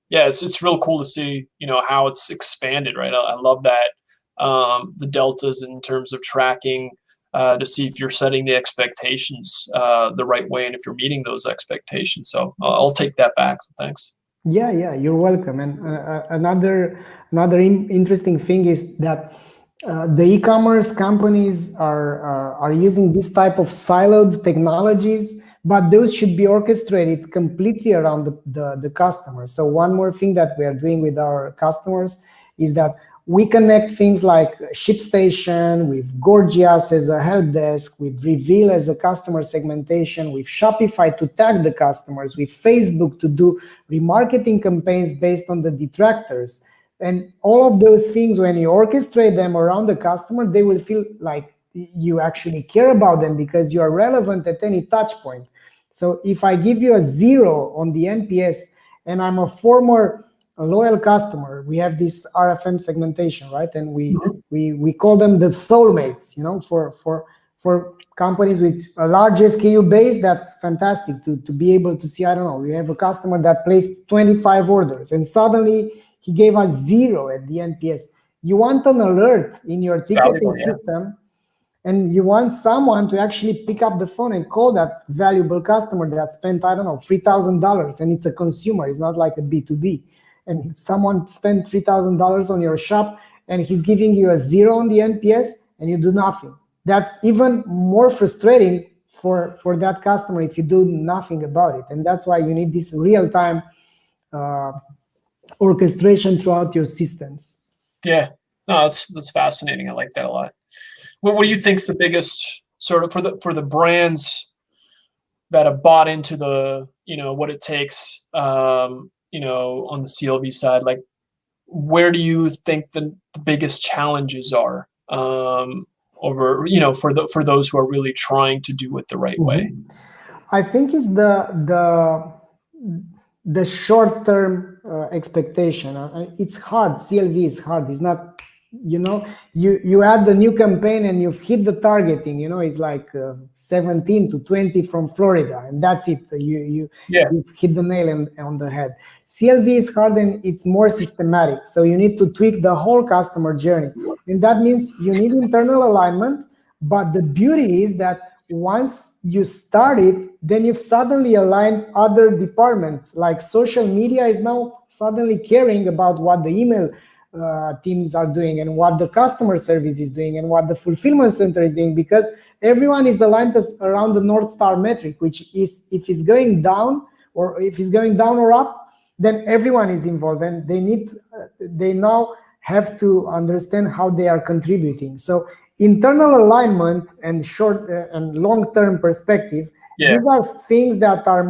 B: it's real cool to see how it's expanded, right? I love that, the deltas in terms of tracking, to see if you're setting the expectations the right way and if you're meeting those expectations. So I'll take that back. So thanks.
A: Yeah, you're welcome. And another interesting thing is that the e-commerce companies are using this type of siloed technologies, but those should be orchestrated completely around the customer. So one more thing that we are doing with our customers is that we connect things like ShipStation with Gorgias as a help desk, with Reveal as a customer segmentation, with Shopify to tag the customers, with Facebook to do remarketing campaigns based on the detractors. And all of those things, when you orchestrate them around the customer, they will feel like you actually care about them because you are relevant at any touch point. So if I give you a 0 on the NPS and I'm a former loyal customer, we have this RFM segmentation, right? And we call them the soulmates, for companies with a large SKU base. That's fantastic to be able to see, I don't know, we have a customer that placed 25 orders and suddenly he gave us 0 at the NPS. You want an alert in your ticketing system, and you want someone to actually pick up the phone and call that valuable customer that spent, I don't know, $3,000, and it's a consumer, it's not like a B2B. And someone spent $3,000 on your shop and he's giving you a 0 on the NPS and you do nothing. That's even more frustrating for that customer if you do nothing about it. And that's why you need this real-time orchestration throughout your systems.
B: Yeah, no, that's fascinating. I like that a lot. What do you think is the biggest sort of for the brands that have bought into the, what it takes, on the CLV side? Like, where do you think the biggest challenges are over, for those who are really trying to do it the right way?
A: I think it's the short-term expectation. It's hard. CLV is hard. It's not, you add the new campaign and you've hit the targeting. It's like 17 to 20 from Florida, and that's it. You've hit the nail on the head. CLV is hard and it's more systematic. So you need to tweak the whole customer journey. And that means you need internal alignment. But the beauty is that once you start it, then you've suddenly aligned other departments. Like social media is now suddenly caring about what the email teams are doing and what the customer service is doing and what the fulfillment center is doing, because everyone is aligned around the North Star metric, which is if it's going down or up, then everyone is involved, and they now have to understand how they are contributing. So internal alignment and short and long-term perspective, these are things that are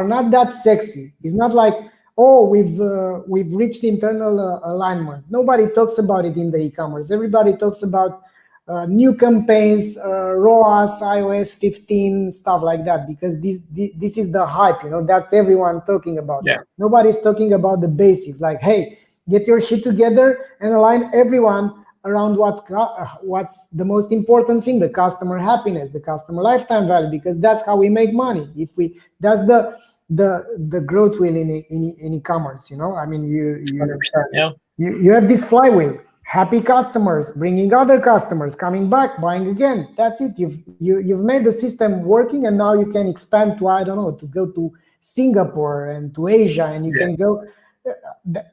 A: not that sexy. It's not like, oh, we've reached internal alignment. Nobody talks about it in the e-commerce. Everybody talks about new campaigns, ROAS, iOS 15, stuff like that, because this is the hype, that's everyone talking about. Nobody's talking about the basics, like, hey, get your shit together and align everyone around what's the most important thing, the customer happiness, the customer lifetime value, because that's how we make money. That's the growth wheel in e-commerce, I mean, you have this flywheel. Happy customers bringing other customers, coming back, buying again. That's it. You've made the system working, and now you can expand to, I don't know, to go to Singapore and to Asia, and you can go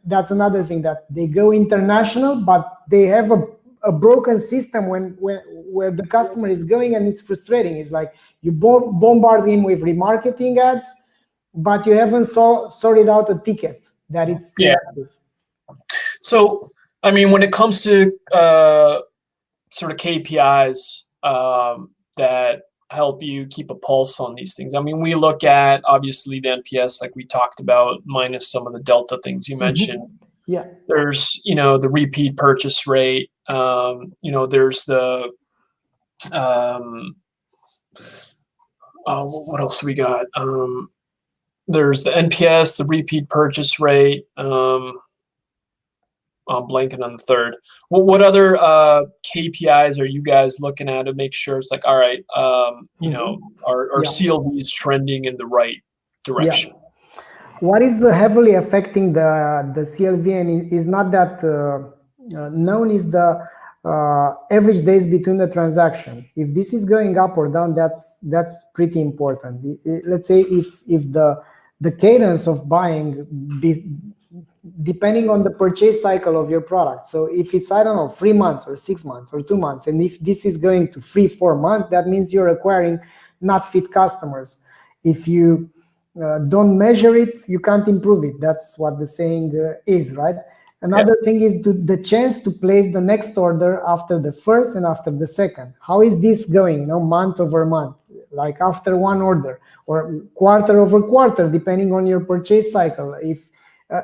A: that's another thing, that they go international, but they have a broken system where the customer is going, and it's frustrating. It's like you bombard him with remarketing ads, but you haven't sorted out a ticket that it's still active.
B: So, I mean, when it comes to sort of KPIs that help you keep a pulse on these things, I mean, we look at obviously the NPS, like we talked about, minus some of the delta things you mentioned.
A: Yeah.
B: There's, the repeat purchase rate. There's the what else we got? There's the NPS, the repeat purchase rate. I'm blanking on the third. What other KPIs are you guys looking at to make sure it's like, all right, our CLV is trending in the right direction?
A: Yeah. What is heavily affecting the CLV and is not that known is the average days between the transaction. If this is going up or down, that's pretty important. Let's say if the cadence of buying depending on the purchase cycle of your product. So if it's, I don't know, 3 months or 6 months or 2 months, and if this is going to 3-4 months, that means you're acquiring not fit customers. If you don't measure it, you can't improve it. That's what the saying is, right? Another thing is the chance to place the next order after the first and after the second. How is this going, month over month, like after one order, or quarter over quarter, depending on your purchase cycle.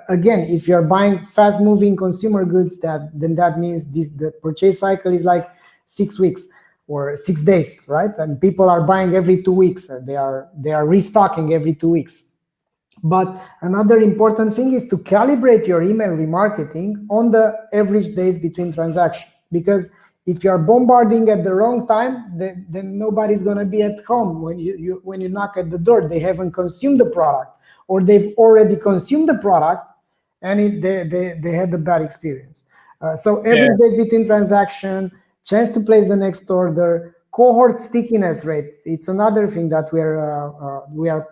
A: Again, if you're buying fast-moving consumer goods, then that means the purchase cycle is like 6 weeks or 6 days, right? And people are buying every 2 weeks. They are restocking every 2 weeks. But another important thing is to calibrate your email remarketing on the average days between transactions. Because if you're bombarding at the wrong time, then nobody's going to be at home when you knock at the door. They haven't consumed the product, or they've already consumed the product and they had a bad experience. So average days between transaction, chance to place the next order, cohort stickiness rate. It's another thing that we are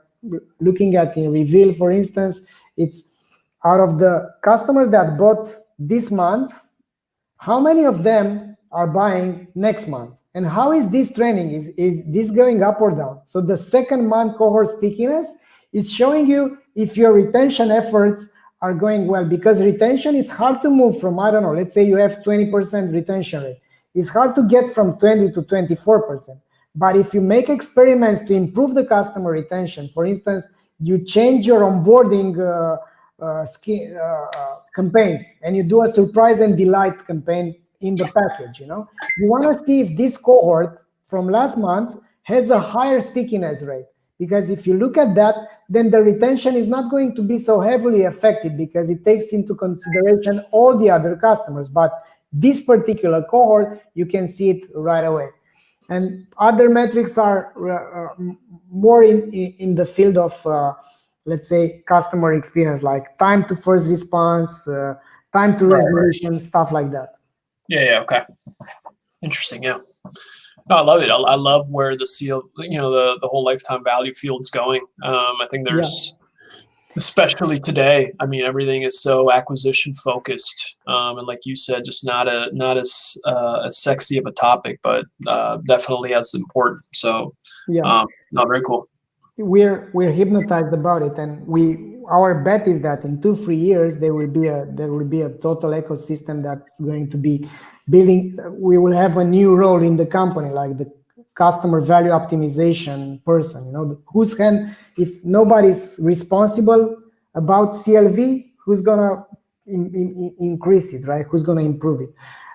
A: looking at in Reveal, for instance. It's out of the customers that bought this month, how many of them are buying next month? And how is this trending? Is this going up or down? So the second month cohort stickiness is showing you if your retention efforts are going well, because retention is hard to move from, I don't know, let's say you have 20% retention rate. It's hard to get from 20 to 24%. But if you make experiments to improve the customer retention, for instance, you change your onboarding campaigns and you do a surprise and delight campaign in the package, you want to see if this cohort from last month has a higher stickiness rate. Because if you look at that, then the retention is not going to be so heavily affected because it takes into consideration all the other customers. But this particular cohort, you can see it right away. And other metrics are more in the field of, let's say, customer experience, like time to first response, time to resolution, stuff like that.
B: Yeah, okay. Interesting, yeah. No, I love it. I love where the the whole lifetime value field's going. I think there's, especially today, I mean, everything is so acquisition focused, and like you said, just not as sexy of a topic, but definitely as important. So, not very cool.
A: We're hypnotized about it, and our bet is that in 2-3 years there will be a total ecosystem that's going to be building. We will have a new role in the company, like the customer value optimization person. Whose hand, if nobody's responsible about CLV, who's gonna increase it, right? Who's gonna improve it?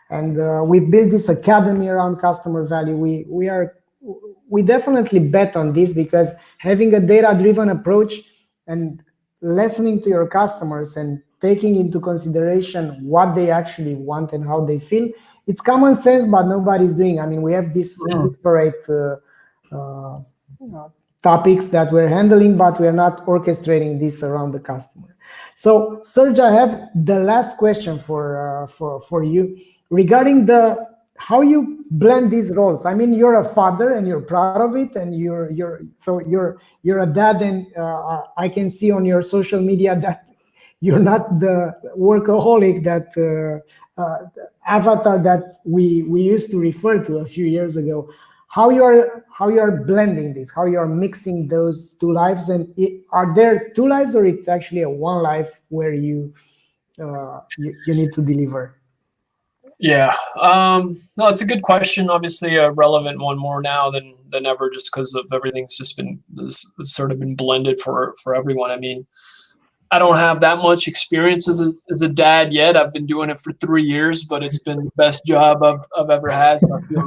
A: And we've built this academy around customer value. We definitely bet on this because having a data-driven approach and listening to your customers and taking into consideration what they actually want and how they feel, it's common sense, but nobody's doing. I mean, we have these disparate topics that we're handling, but we're not orchestrating this around the customer. So, Serge, I have the last question for you regarding how you blend these roles. I mean, you're a father and you're proud of it, and you're a dad, and I can see on your social media that you're not the workaholic that avatar that we used to refer to a few years ago. How you are blending this? How you are mixing those two lives? And are there two lives, or it's actually a one life where you need to deliver?
B: Yeah. No, it's a good question. Obviously, a relevant one more now than ever, just because of everything's just been sort of been blended for everyone. I mean, I don't have that much experience as a dad yet. I've been doing it for 3 years, but it's been the best job I've ever had. So I feel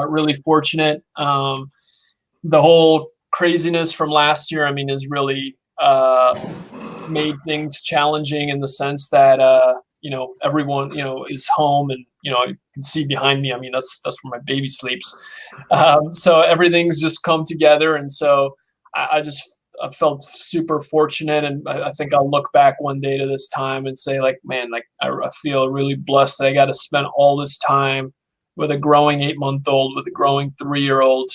B: really fortunate. The whole craziness from last year, I mean, has really made things challenging in the sense that everyone is home, and you can see behind me. I mean, that's where my baby sleeps. So everything's just come together, and so I felt super fortunate, and I think I'll look back one day to this time and say, like, man, like I feel really blessed that I got to spend all this time with a growing 8-month-old, with a growing 3-year-old,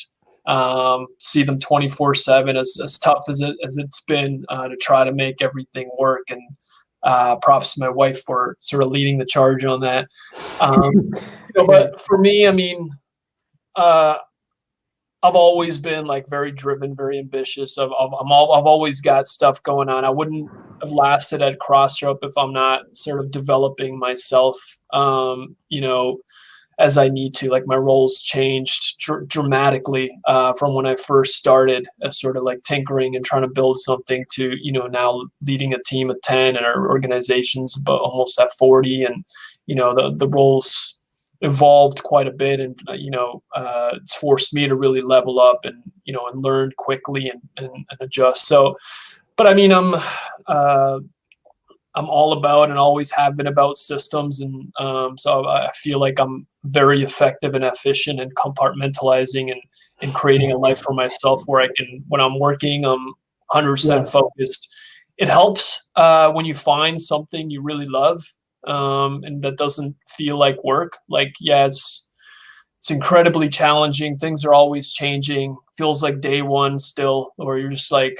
B: see them 24/7, as tough as it's been to try to make everything work. And props to my wife for sort of leading the charge on that. But for me, I mean, I've always been like very driven, very ambitious. I've always got stuff going on. I wouldn't have lasted at Crossrope if I'm not sort of developing myself, as I need to. Like, my roles changed dramatically from when I first started as sort of like tinkering and trying to build something to, now leading a team of 10, and our organization's about almost at 40. And, the roles evolved quite a bit, and it's forced me to really level up and and learn quickly and adjust. So, but I mean, I'm all about, and always have been about, systems, and so I feel like I'm very effective and efficient in compartmentalizing and creating a life for myself where I can, when I'm working, I'm 100% focused. It helps when you find something you really love, and that doesn't feel like work. Like, it's incredibly challenging. Things are always changing. Feels like day one still, or you're just like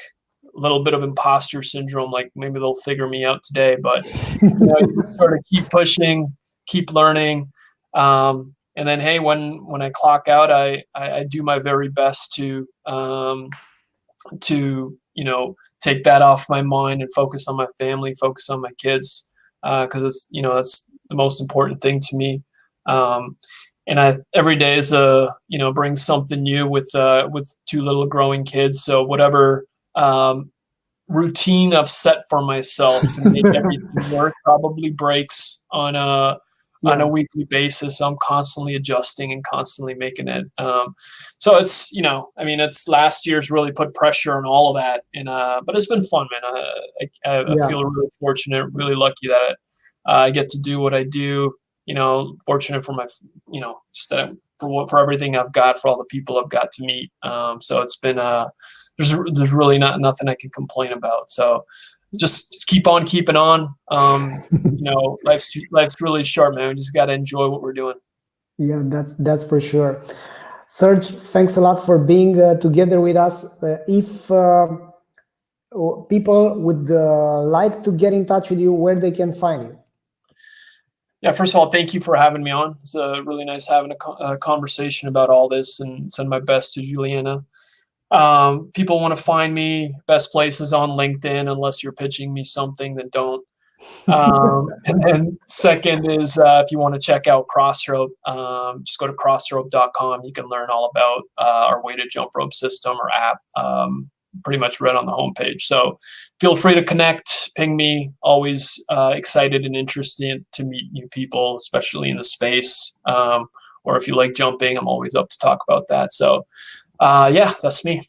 B: a little bit of imposter syndrome. Like, maybe they'll figure me out today, but you just sort of keep pushing, keep learning. And then, hey, when I clock out, I do my very best to take that off my mind and focus on my family, focus on my kids. Because it's that's the most important thing to me, and every day is brings something new with 2 little growing kids. So whatever routine I've set for myself to make everything work probably breaks on a weekly basis. I'm constantly adjusting and constantly making it. So it's it's last year's really put pressure on all of that, and but it's been fun, man. I feel really fortunate, really lucky that I get to do what I do. Fortunate for my, just that for everything I've got, for all the people I've got to meet. So it's been there's really nothing I can complain about. So just keep on keeping on. Life's really short, man. We just got to enjoy what we're doing.
A: Yeah, that's for sure. Serge, thanks a lot for being together with us. If people would like to get in touch with you, where they can find you?
B: Yeah, first of all, thank you for having me on. It's really nice having a conversation about all this, and send my best to Juliana. People want to find me, best places on LinkedIn, unless you're pitching me something, then don't. And then second is, if you want to check out Crossrope, just go to crossrope.com. You can learn all about our weighted jump rope system or app, pretty much right on the homepage. So feel free to connect, ping me. Always excited and interested to meet new people, especially in the space. Or if you like jumping, I'm always up to talk about that. So that's me.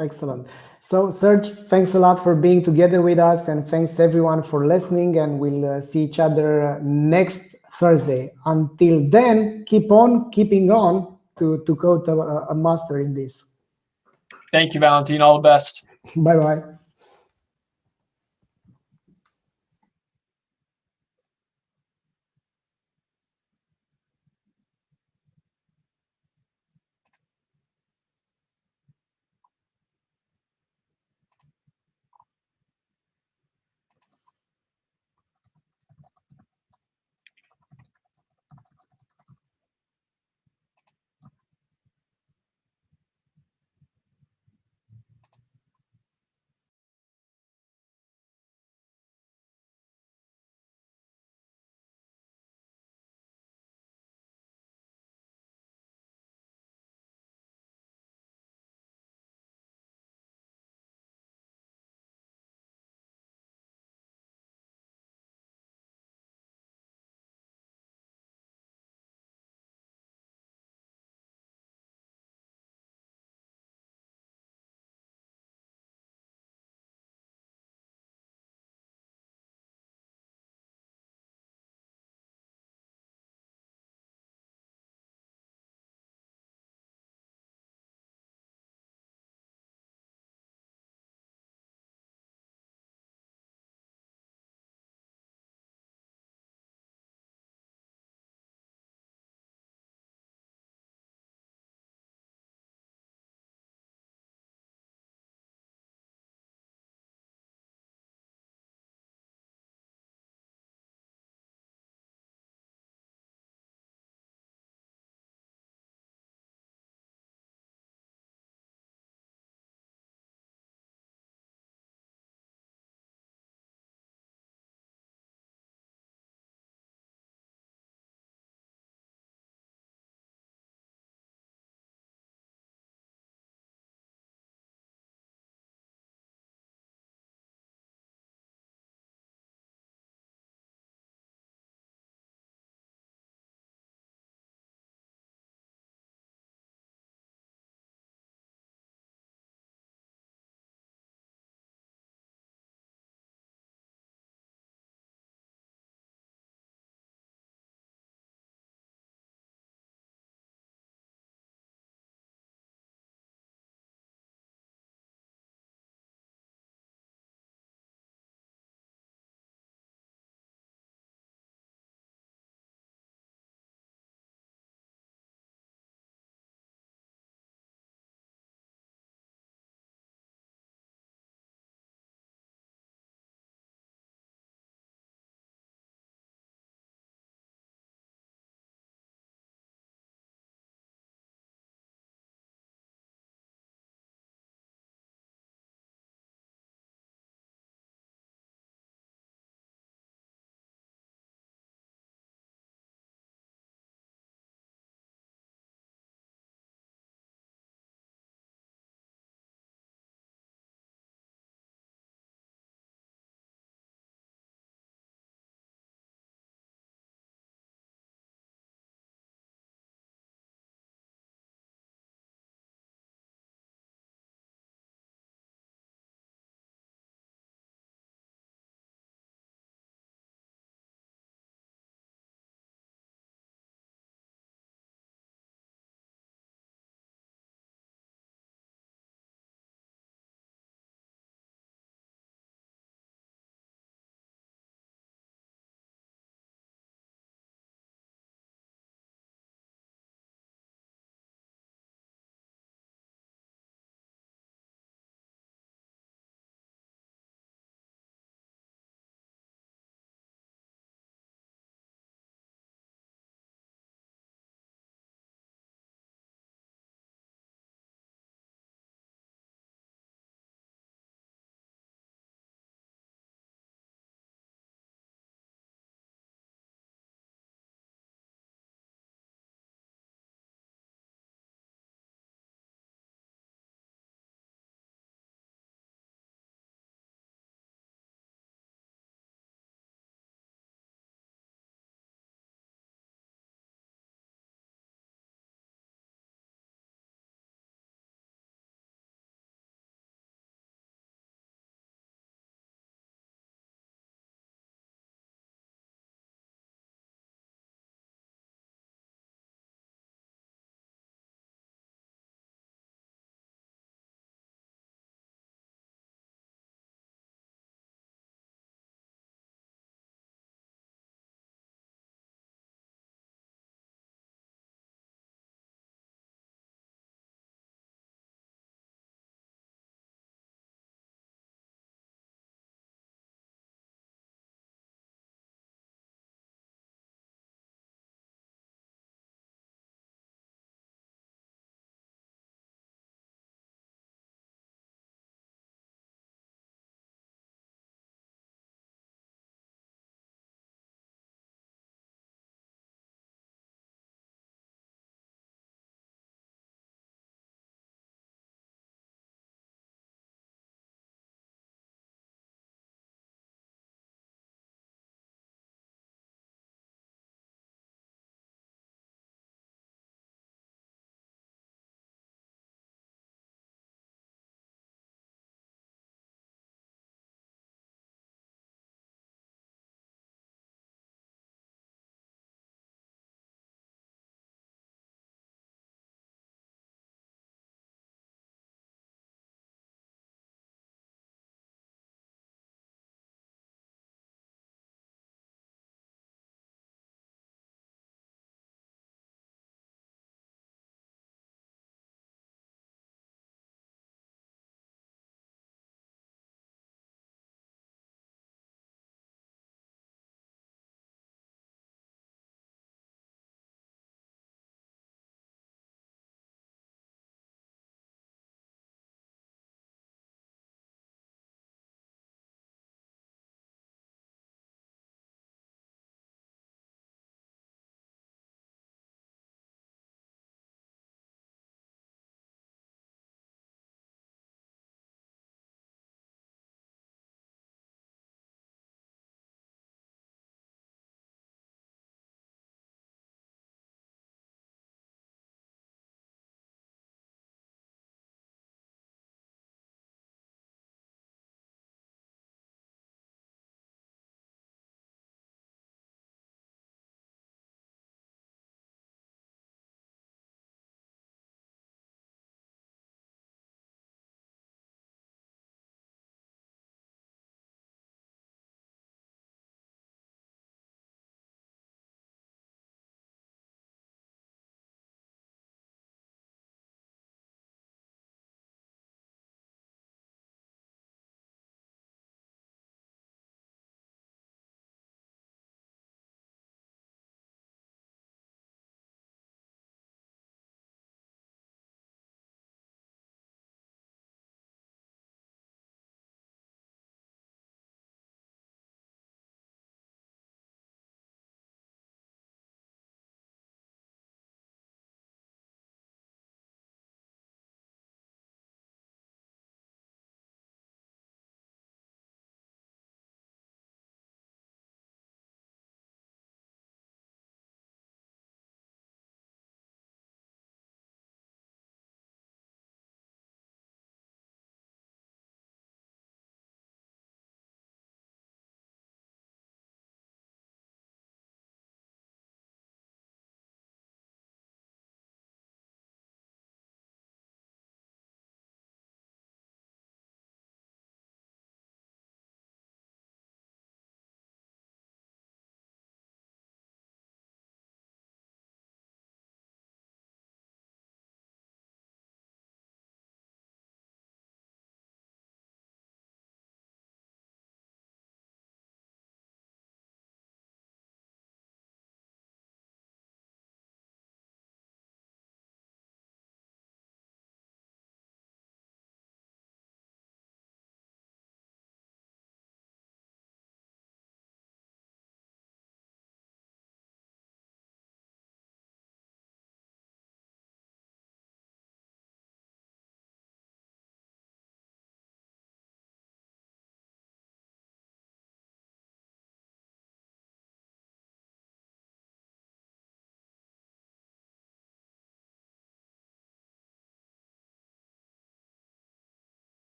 A: Excellent. So, Serge, thanks a lot for being together with us, and thanks everyone for listening, and we'll see each other next Thursday. Until then, keep on keeping on to go to a master in this.
B: Thank you, Valentine. All the best.
A: Bye-bye.